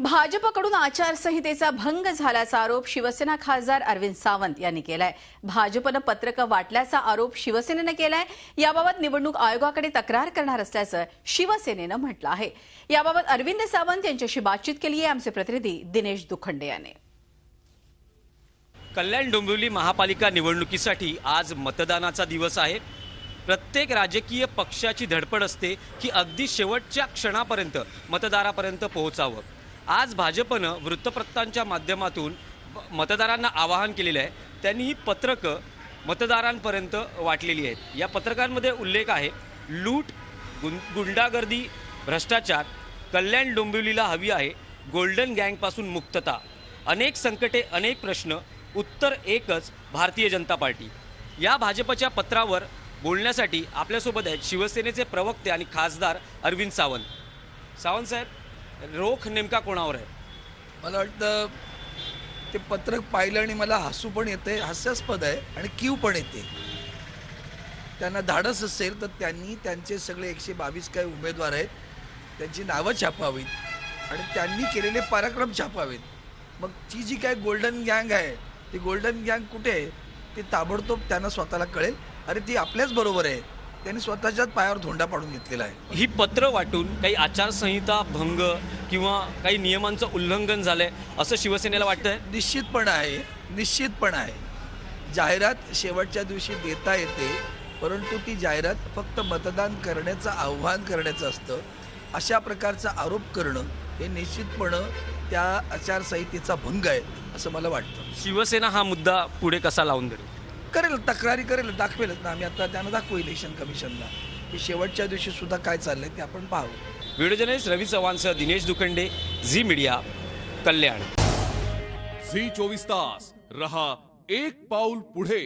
भाजपकडून आचारसंहितेचा भंग झाल्याचा आरोप शिवसेना खासदार अरविंद सावंत यांनी केलाय। भाजपनं पत्रकं वाटल्याचा आरोप शिवसेनेनं केलाय। याबाबत निवडणूक आयोगाकडे तक्रार करणार असल्याचं शिवसेनेनं म्हटलं आहे। याबाबत अरविंद सावंत यांच्याशी बातचीत केली आहे आमचे प्रतिनिधी दिनेश दुखंडे यांनी। कल्याण डोंबिवली महापालिका निवडणुकीसाठी आज मतदानाचा दिवस आहे। प्रत्येक राजकीय पक्षाची धडपड असते की अगदी शेवटच्या क्षणापर्यंत मतदारापर्यंत पोहोचावं। आज भाजपनं वृत्तपत्रांच्या माध्यमातून मतदारांना आवाहन केलेलं आहे। त्यांनी ही पत्रकं मतदारांपर्यंत वाटलेली आहेत। या पत्रकांमध्ये उल्लेख आहे लूट, गुंडागर्दी, भ्रष्टाचार, कल्याण डोंबिवलीला हवी आहे गोल्डन गँगपासून मुक्तता, अनेक संकटे, अनेक प्रश्न, उत्तर एकच भारतीय जनता पार्टी। या भाजपच्या पत्रावर बोलण्यासाठी आपल्यासोबत आहेत शिवसेनेचे प्रवक्ते आणि खासदार अरविंद सावंत। सावंत साहेब, रोख नेमका कोणावर आहे? मला वाटतं ते पत्रक पाहिलं आणि मला हसू पण येते, हास्यास्पद आहे आणि कीव पण येते। त्यांना धाडस असेल तर त्यांनी त्यांचे सगळे 122 काही उमेदवार आहेत त्यांची नावं छापावीत आणि त्यांनी केलेले पराक्रम छापावेत। मग ती जी काय गोल्डन गँग आहे ती गोल्डन गँग कुठे आहे ते ताबडतोब त्यांना स्वतःला कळेल। अरे ती आपल्याच बरोबर आहे, त्यांनी स्वतःच्याच पायावर धोंडा पाडून घेतलेला आहे। ही पत्र वाटून काही आचारसंहिता भंग किंवा काही नियमांचं उल्लंघन झालंय असं शिवसेनेला वाटतंय? निश्चितपणे आहे। जाहिरात शेवटच्या दिवशी देता येते, परंतु ती जाहिरात फक्त मतदान करण्याचं आव्हान करण्याचं असतं। अशा प्रकारचा आरोप करणं हे निश्चितपणे त्या आचारसंहितेचा भंग आहे असं मला वाटतं। शिवसेना हा मुद्दा पुढे कसा लावून धरेल? करेल, तक्रारी करेल, दाखवेलच ना आम्ही। आता त्यांना दाखवू इलेक्शन कमिशनला की शेवटच्या दिवशी सुद्धा काय चाललंय ते आपण पाहू। व्हिडिओ जर्नलिस्ट रवी चव्हाणसह दिनेश दुखंडे, झी मीडिया, कल्याण। झी 24 तास रहा एक पाऊल पुढे।